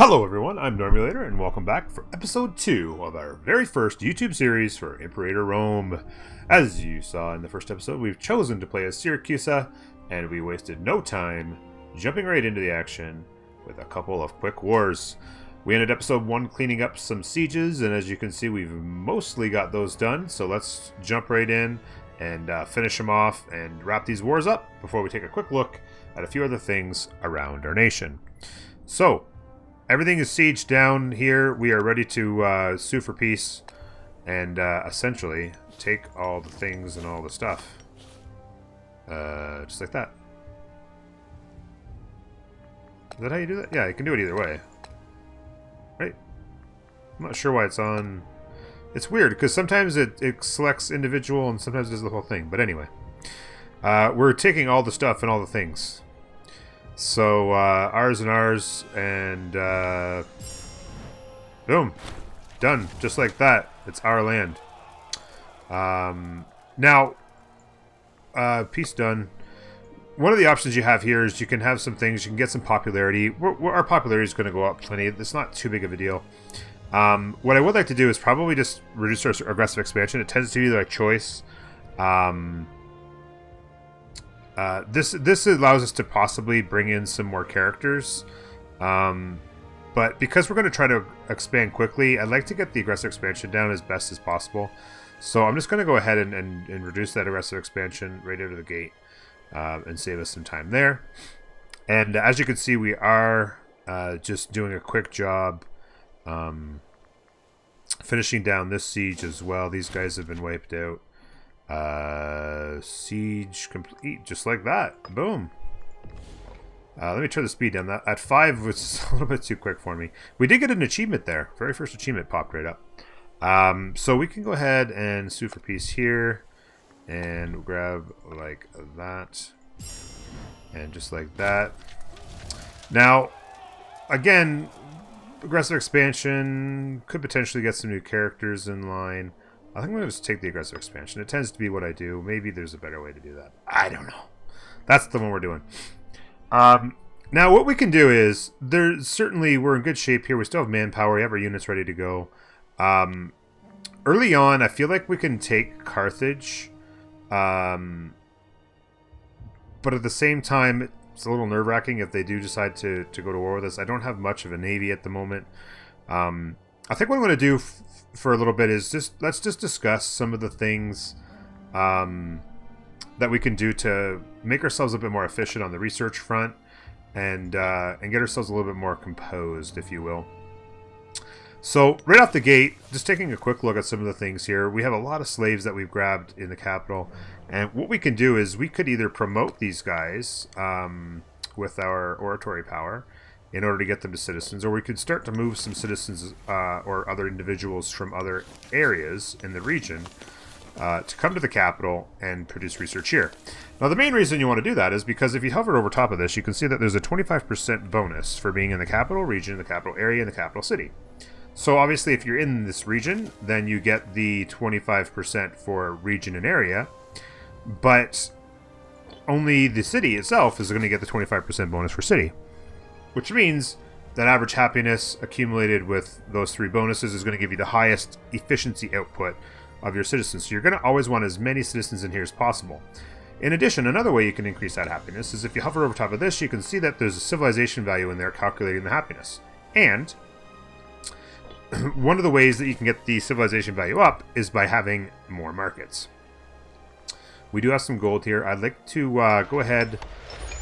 Hello everyone, I'm Normulator, and welcome back for episode 2 of our very first YouTube series for Imperator Rome. As you saw in the first episode, we've chosen to play as Syracusae, and we wasted no time jumping right into the action with a couple of quick wars. We ended episode 1 cleaning up some sieges, and as you can see, we've mostly got those done, so let's jump right in and finish them off and wrap these wars up before we take a quick look at a few other things around our nation. So, everything is sieged down here. We are ready to sue for peace and essentially take all the things and all the stuff. Just like that. Is that how you do that? Yeah, you can do it either way. Right? I'm not sure why it's on... It's weird, because sometimes it selects individual and sometimes it does the whole thing. But anyway. We're taking all the stuff and all the things. So, ours and ours, and, boom. Done. Just like that. It's our land. Now, peace done. One of the options you have here is you can have some things, you can get some popularity. Our popularity is going to go up plenty. It's not too big of a deal. What I would like to do is probably just reduce our aggressive expansion. It tends to be like choice. This allows us to possibly bring in some more characters, but because we're going to try to expand quickly, I'd like to get the aggressive expansion down as best as possible. So I'm just going to go ahead and reduce that aggressive expansion right out of the gate and save us some time there. And as you can see, we are just doing a quick job finishing down this siege as well. These guys have been wiped out. Siege complete, just like that. Boom. Let me turn the speed down. That at 5 was a little bit too quick for me. We did get an achievement there. Very first achievement popped right up. So we can go ahead and sue for peace here, and grab like that, and just like that. Now, again, aggressive expansion could potentially get some new characters in line. I think I'm going to just take the aggressive expansion. It tends to be what I do. Maybe there's a better way to do that. I don't know. That's the one we're doing. Now, what we can do is, certainly we're in good shape here. We still have manpower. We have our units ready to go. Early on, I feel like we can take Carthage. But at the same time, it's a little nerve-wracking if they do decide to go to war with us. I don't have much of a navy at the moment. I think what I'm going to do for a little bit is let's just discuss some of the things that we can do to make ourselves a bit more efficient on the research front and get ourselves a little bit more composed, if you will. So right off the gate, just taking a quick look at some of the things here. We have a lot of slaves that we've grabbed in the capital, and what we can do is we could either promote these guys with our oratory power in order to get them to citizens, or we could start to move some citizens or other individuals from other areas in the region to come to the capital and produce research here. Now, the main reason you want to do that is because if you hover over top of this, you can see that there's a 25% bonus for being in the capital region, the capital area, and the capital city. So obviously, if you're in this region, then you get the 25% for region and area, but only the city itself is going to get the 25% bonus for city. Which means that average happiness accumulated with those 3 bonuses is going to give you the highest efficiency output of your citizens. So you're going to always want as many citizens in here as possible. In addition, another way you can increase that happiness is if you hover over top of this, you can see that there's a civilization value in there calculating the happiness. And one of the ways that you can get the civilization value up is by having more markets. We do have some gold here. I'd like to go ahead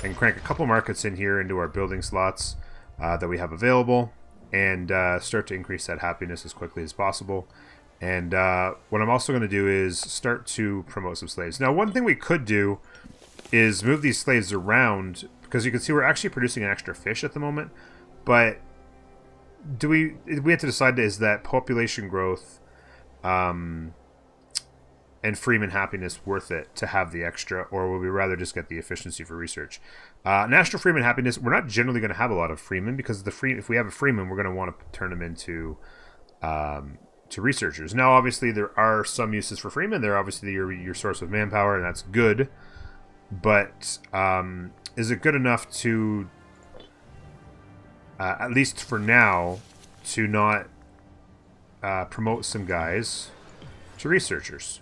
and crank a couple markets in here into our building slots that we have available, and start to increase that happiness as quickly as possible. And what I'm also going to do is start to promote some slaves. Now, one thing we could do is move these slaves around, because you can see we're actually producing an extra fish at the moment, but we have to decide, is that population growth and freeman happiness worth it to have the extra, or would we rather just get the efficiency for research? National freeman happiness, we're not generally going to have a lot of freemen, because if we have a freeman, we're going to want to turn them into to researchers. Now, obviously, there are some uses for freemen. They're obviously your source of manpower, and that's good. But is it good enough to at least for now, to not promote some guys to researchers.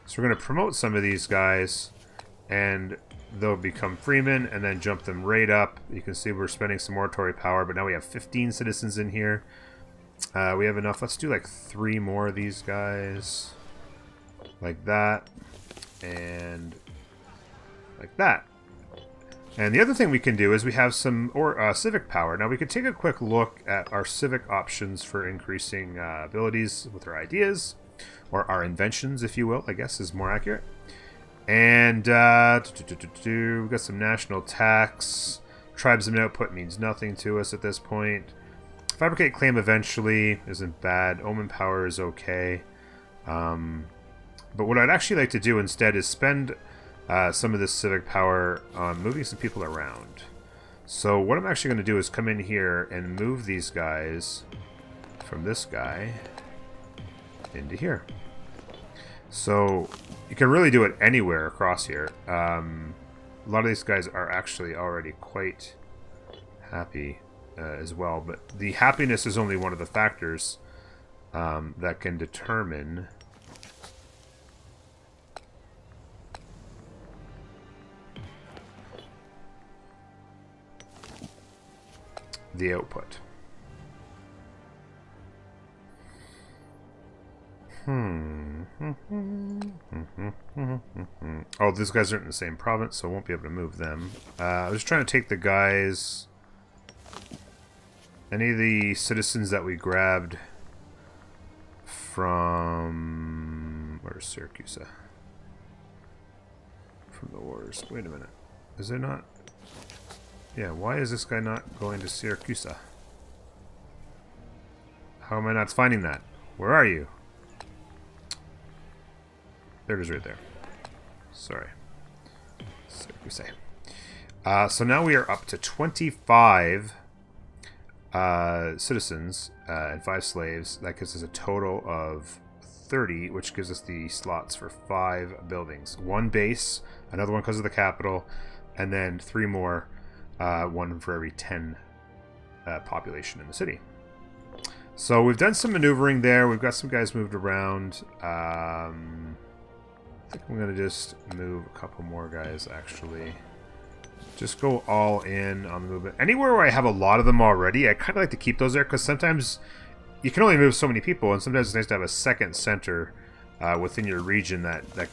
So we're going to promote some of these guys, and they'll become freemen, and then jump them right up. You can see we're spending some oratory power, but now we have 15 citizens in here. We have enough. Let's do like 3 more of these guys. Like that. And like that. And the other thing we can do is we have some civic power. Now we could take a quick look at our civic options for increasing abilities with our ideas, or our inventions, if you will, I guess is more accurate. And we've got some national tax. Tribesman output means nothing to us at this point. Fabricate claim eventually isn't bad. Omen power is okay. But what I'd actually like to do instead is spend some of this civic power on moving some people around. So what I'm actually going to do is come in here and move these guys from this guy into here. So you can really do it anywhere across here. A lot of these guys are actually already quite happy as well. But the happiness is only one of the factors that can determine the output. Oh, these guys aren't in the same province, so I won't be able to move them. I was trying to take the guys... Any of the citizens that we grabbed from... Where's Syracusae? From the wars. Wait a minute. Is there not... Yeah, why is this guy not going to Syracusae? How am I not finding that? Where are you? There it is right there. Sorry. Syracusae. So now we are up to 25 citizens and 5 slaves. That gives us a total of 30, which gives us the slots for 5 buildings. 1 base, another one because of the capital, and then 3 more, 1 for every 10 population in the city. So we've done some maneuvering there. We've got some guys moved around. I think I'm going to just move a couple more guys, actually. Just go all in on the movement. Anywhere where I have a lot of them already, I kind of like to keep those there, because sometimes you can only move so many people, and sometimes it's nice to have a second center within your region that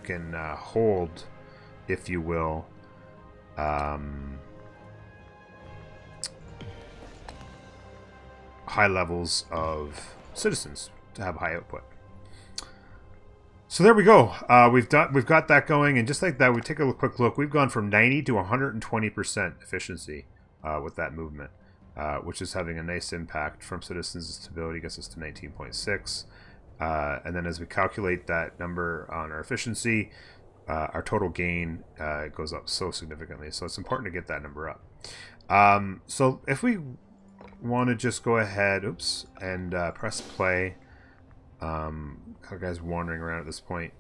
can hold, if you will, high levels of citizens to have high output. So there we go. We've got that going, and just like that, we take a quick look. We've gone from 90 to 120% efficiency with that movement, which is having a nice impact from citizens' stability. Gets us to 19.6, and then as we calculate that number on our efficiency, our total gain goes up so significantly. So it's important to get that number up. So if we want to just go ahead, and press play. Guy's wandering around at this point.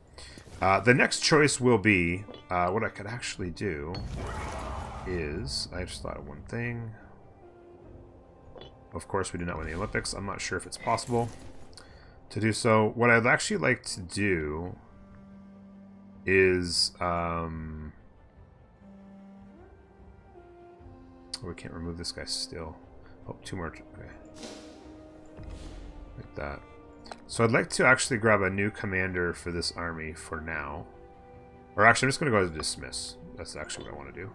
The next choice will be what I could actually do is, I just thought of one thing. Of course, we did not win the Olympics. I'm not sure if it's possible to do so. What I'd actually like to do is we can't remove this guy still. Oh, 2 more. Okay, like that. So I'd like to actually grab a new commander for this army for now. Or actually, I'm just going to go to dismiss. That's actually what I want to do.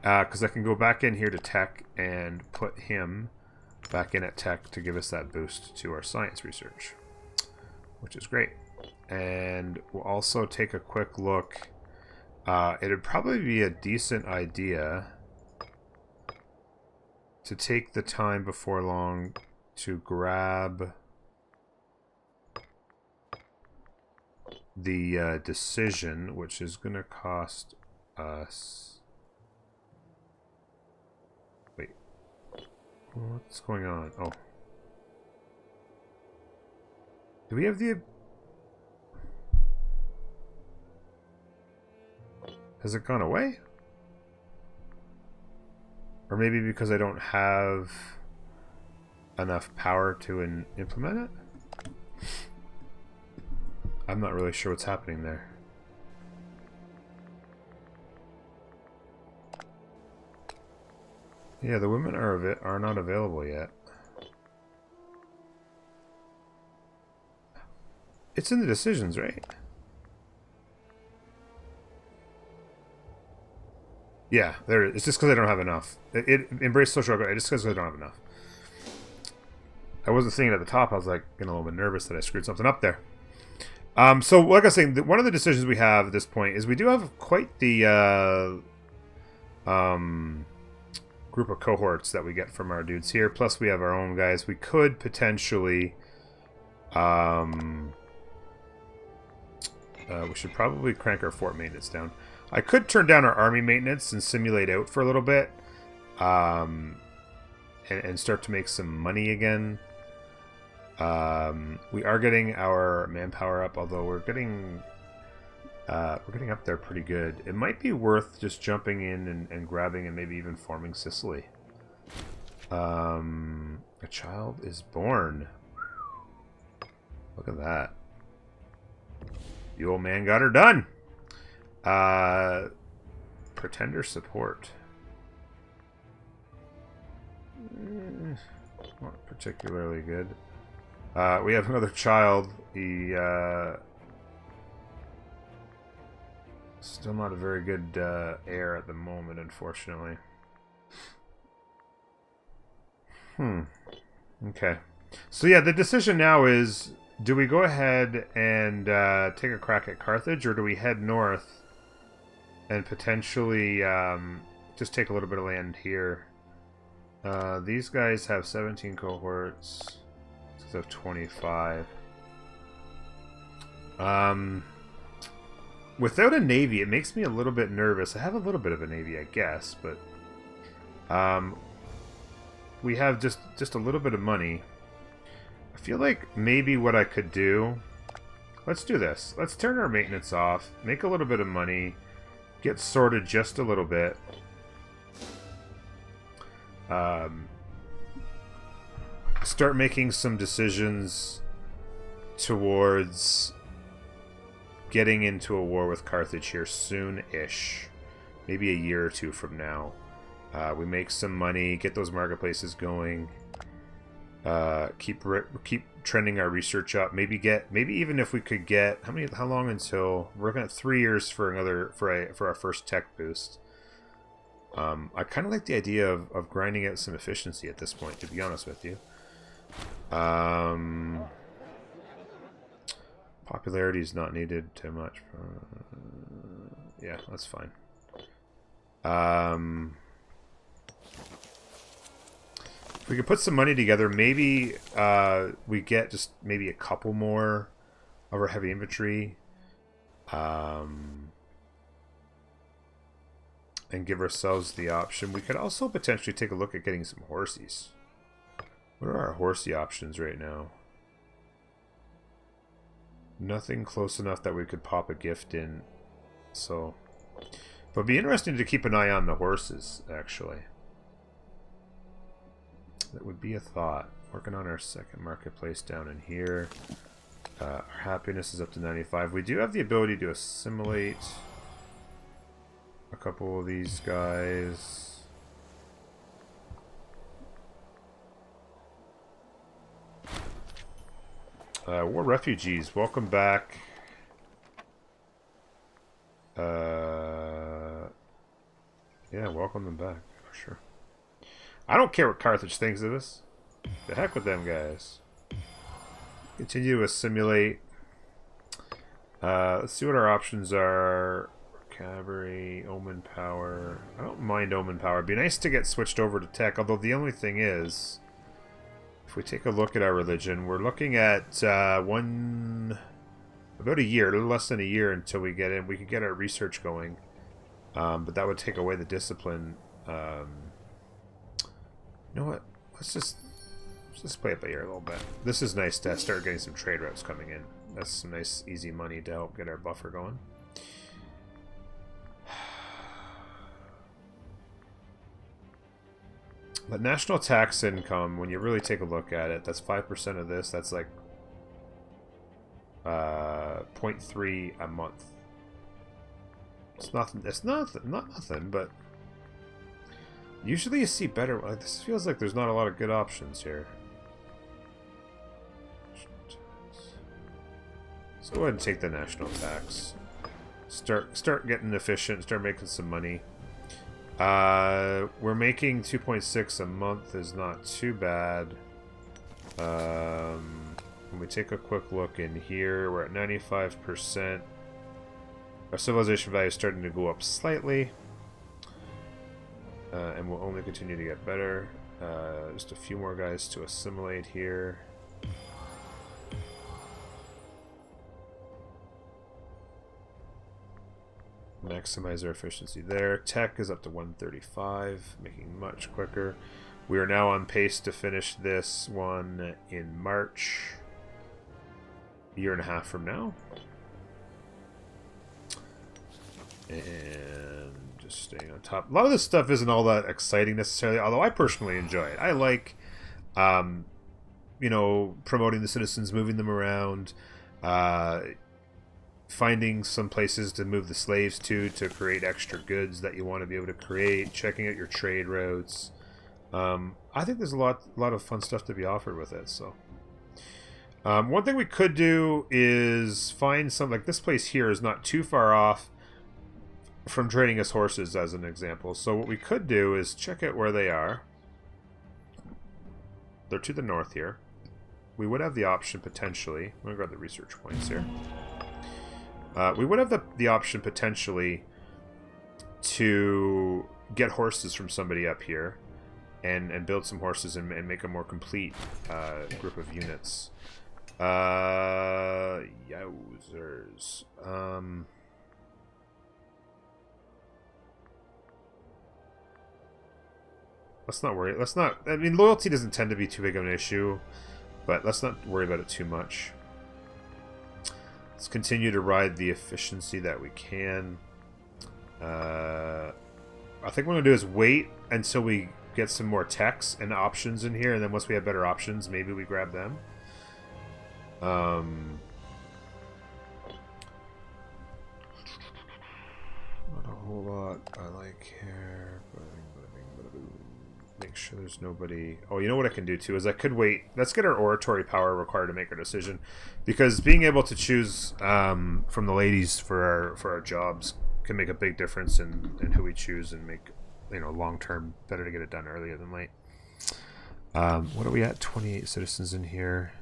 Because I can go back in here to tech and put him back in at tech to give us that boost to our science research, which is great. And we'll also take a quick look. It'd probably be a decent idea to take the time before long to grab the decision, which is going to cost us... Wait. What's going on? Oh. Do we have the... Has it gone away? Or maybe because I don't have enough power to implement it? I'm not really sure what's happening there. Yeah, the women are not available yet. It's in the decisions, right? Yeah, there it is. It's just because I don't have enough. Embrace social equity. Just because I don't have enough. I wasn't seeing it at the top. I was like getting a little bit nervous that I screwed something up there. So like I was saying, one of the decisions we have at this point is we do have quite the group of cohorts that we get from our dudes here. Plus we have our own guys. We could potentially we should probably crank our fort maintenance down. I could turn down our army maintenance and simulate out for a little bit, and start to make some money again. We are getting our manpower up, although we're getting up there pretty good. It might be worth just jumping in and grabbing and maybe even forming Sicily. A child is born. Look at that. The old man got her done. Pretender support. Not particularly good. We have another child. He still not a very good heir at the moment, unfortunately. Okay. So yeah, the decision now is: do we go ahead and take a crack at Carthage, or do we head north and potentially just take a little bit of land here? These guys have 17 cohorts. These have 25. Without a navy, it makes me a little bit nervous. I have a little bit of a navy, I guess, but we have just a little bit of money. I feel like maybe what I could do... Let's do this. Let's turn our maintenance off, make a little bit of money, get sorted just a little bit. Start making some decisions towards getting into a war with Carthage here soon-ish. Maybe a year or two from now. We make some money, get those marketplaces going. Keep trending our research up. Maybe even if we could get how long until we're looking at 3 years for our first tech boost. I kind of like the idea of grinding out some efficiency at this point, to be honest with you. Popularity is not needed too much. Yeah, that's fine. If we could put some money together, maybe we get just maybe a couple more of our heavy infantry, and give ourselves the option. We could also potentially take a look at getting some horsies. What are our horsey options right now? Nothing close enough that we could pop a gift in. So, but it'd be interesting to keep an eye on the horses, actually. That would be a thought. Working on our second marketplace down in here. Our happiness is up to 95. We do have the ability to assimilate a couple of these guys. War refugees, welcome back. Yeah, welcome them back, for sure. I don't care what Carthage thinks of us. The heck with them guys. Continue to assimilate. Let's see what our options are. Cavalry, Omen Power. I don't mind Omen Power. It'd be nice to get switched over to tech, although the only thing is, if we take a look at our religion, we're looking at about a year, a little less than a year until we get in. We could get our research going, but that would take away the discipline. You know what? Let's just play it by ear a little bit. This is nice to start getting some trade routes coming in. That's some nice, easy money to help get our buffer going. But national tax income, when you really take a look at it, that's 5% of this. That's like 0.3 a month. It's nothing. It's not nothing, but usually you see better. This feels like there's not a lot of good options here. Let's go ahead and take the national tax. Start getting efficient. Start making some money. We're making 2.6 a month is not too bad. When we take a quick look in here, we're at 95%. Our civilization value is starting to go up slightly. And will only continue to get better. Just a few more guys to assimilate here. Maximize our efficiency there. Tech is up to 135, making much quicker. We are now on pace to finish this one in March, a year and a half from now. And just staying on top. A lot of this stuff isn't all that exciting necessarily, although I personally enjoy it. I like, you know, promoting the citizens, moving them around, finding some places to move the slaves to create extra goods that you want to be able to create, checking out your trade routes. I think there's a lot of fun stuff to be offered with it. So one thing we could do is find some, like this place here is not too far off from trading us horses as an example. So what we could do is check out where they are. They're to the north here. We would have the option potentially, I'm going to grab the research points here. We would have the option potentially to get horses from somebody up here and build some horses and make a more complete group of units. Yowzers. Let's not worry. Let's not... I mean, loyalty doesn't tend to be too big of an issue, but let's not worry about it too much. Let's continue to ride the efficiency that we can. I think what I'm going to do is wait until we get some more techs and options in here, and then once we have better options, maybe we grab them. Not a whole lot I like here. Make sure there's nobody... Oh, you know what I can do too is I could wait. Let's get our oratory power required to make our decision, because being able to choose from the ladies for our jobs can make a big difference in who we choose and make, you know, long term better to get it done earlier than late. What are we at? 28 citizens in here.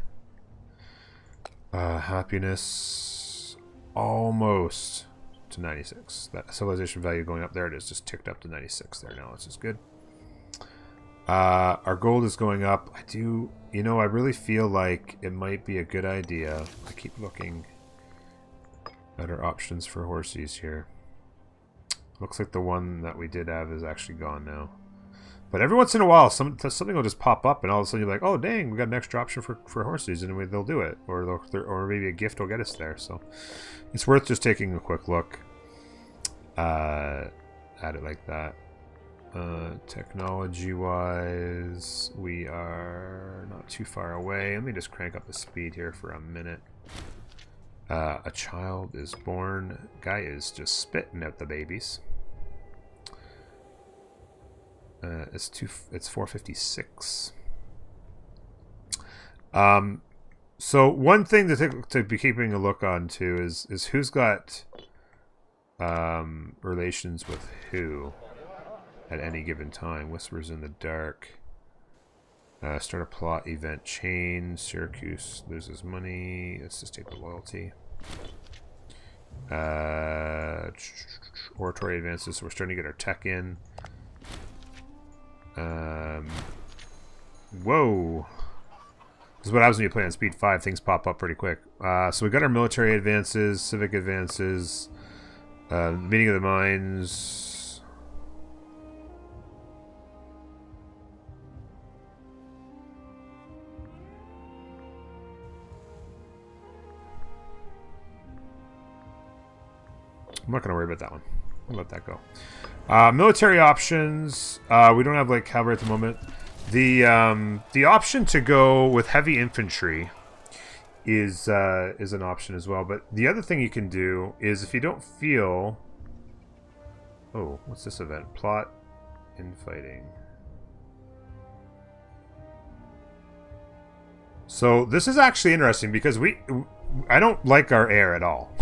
Happiness almost to 96. That civilization value going up there. It is just ticked up to 96 there now. This is good. Our gold is going up. You know, I really feel like it might be a good idea. I keep looking at our options for horses here. Looks like the one that we did have is actually gone now. But every once in a while, something will just pop up, and all of a sudden you're like, oh, dang, we got an extra option for horses, and they'll do it. Or maybe a gift will get us there. So it's worth just taking a quick look at it like that. Technology-wise, we are not too far away. Let me just crank up the speed here for a minute. A child is born. Guy is just spitting out the babies. It's 456. So one thing to be keeping a look on too is who's got relations with who at any given time. Whispers in the dark. Start a plot event chain. Syracuse loses money. Let's just take the loyalty. Oratory advances, so we're starting to get our tech in. Whoa. This is what happens when you play on speed 5. Things pop up pretty quick. So we got our military advances, civic advances, meeting of the minds. I'm not going to worry about that one. I'll let that go. Military options. We don't have like cavalry at the moment. The option to go with heavy infantry is an option as well. But the other thing you can do is if you don't feel... Oh, what's this event? Plot infighting. So this is actually interesting because I don't like our air at all.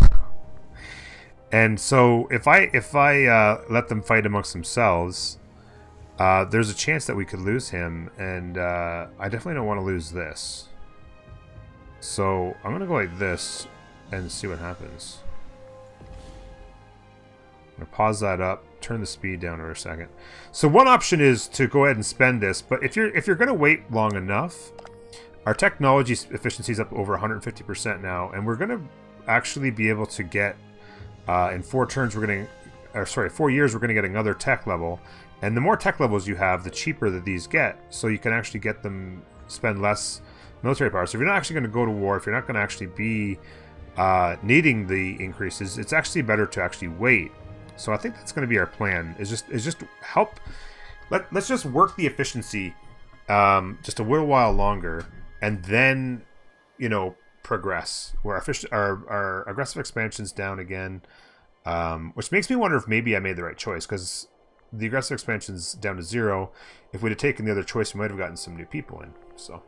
And so if I let them fight amongst themselves, there's a chance that we could lose him, and I definitely don't want to lose this. So I'm gonna go like this and see what happens. I'm gonna pause that up, turn the speed down for a second. So one option is to go ahead and spend this, but if you're gonna wait long enough, our technology efficiency is up over 150% now, and we're gonna actually be able to get in 4 turns we're getting, or sorry, 4 years we're gonna get another tech level, and the more tech levels you have, the cheaper that these get. So you can actually get them spend less military power. So if you're not actually going to go to war, if you're not going to actually be needing the increases, it's actually better to actually wait. So I think that's going to be our plan. Is just help. Let's just work the efficiency just a little while longer, and then progress. Where our aggressive expansion's down again, which makes me wonder if maybe I made the right choice, because the aggressive expansion's down to 0. If we'd have taken the other choice, we might have gotten some new people in. So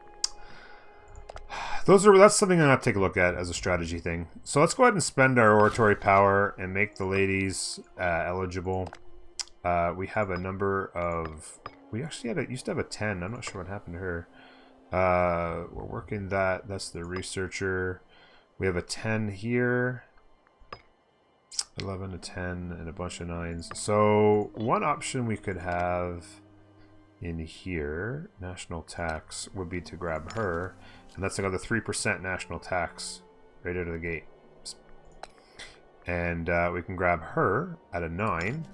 that's something I'm gonna have to take a look at as a strategy thing. So let's go ahead and spend our oratory power and make the ladies eligible. We have a number of... We actually used to have a 10. I'm not sure what happened to her. We're working that. That's the researcher. We have a 10 here. 11 to 10 and a bunch of 9s. So one option we could have in here, national tax, would be to grab her, and that's another 3% national tax right out of the gate. And we can grab her at a 9,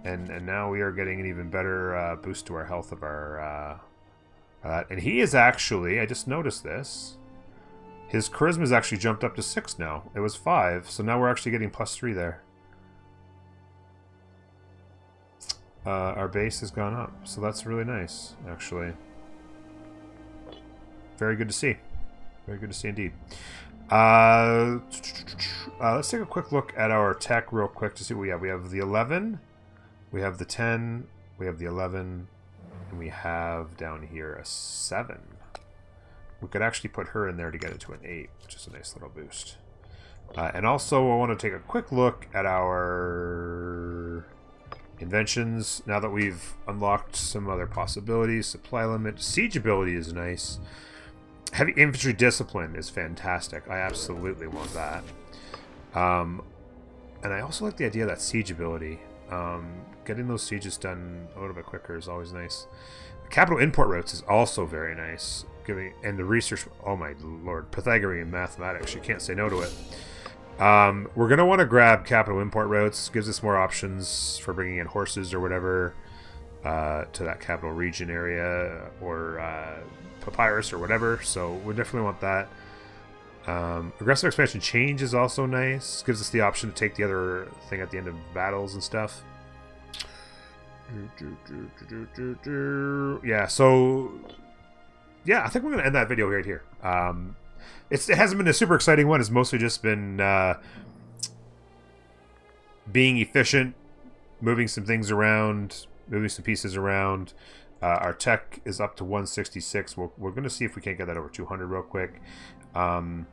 and now we are getting an even better boost to our health of our and he is actually, I just noticed this, his charisma's actually jumped up to 6 now. It was 5, so now we're actually getting +3 there. Our base has gone up, so that's really nice, actually. Very good to see. Very good to see indeed. Let's take a quick look at our tech real quick to see what we have. We have the 11, we have the 10, we have the 11, and we have down here a 7. We could actually put her in there to get it to an 8, which is a nice little boost. And also, I want to take a quick look at our inventions now that we've unlocked some other possibilities. Supply limit, siege ability is nice. Heavy infantry discipline is fantastic. I absolutely want that. And I also like the idea of that siege ability. Getting those sieges done a little bit quicker is always nice. Capital import routes is also very nice. And the research, oh my lord, Pythagorean mathematics, you can't say no to it. We're going to want to grab capital import routes. Gives us more options for bringing in horses or whatever to that capital region area, or papyrus or whatever. So we definitely want that. Aggressive expansion change is also nice. Gives us the option to take the other thing at the end of battles and stuff. Yeah, so... Yeah, I think we're going to end that video right here. It hasn't been a super exciting one. It's mostly just been being efficient, moving some things around, moving some pieces around. Our tech is up to 166. We're going to see if we can't get that over 200 real quick. And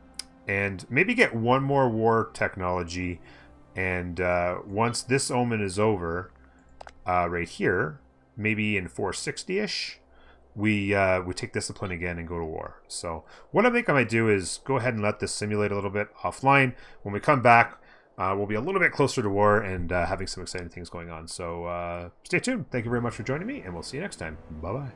maybe get one more war technology. And once this omen is over, right here, maybe in 460-ish, we take discipline again and go to war. So what I think I might do is go ahead and let this simulate a little bit offline. When we come back, we'll be a little bit closer to war and having some exciting things going on. So stay tuned. Thank you very much for joining me, and we'll see you next time. Bye-bye.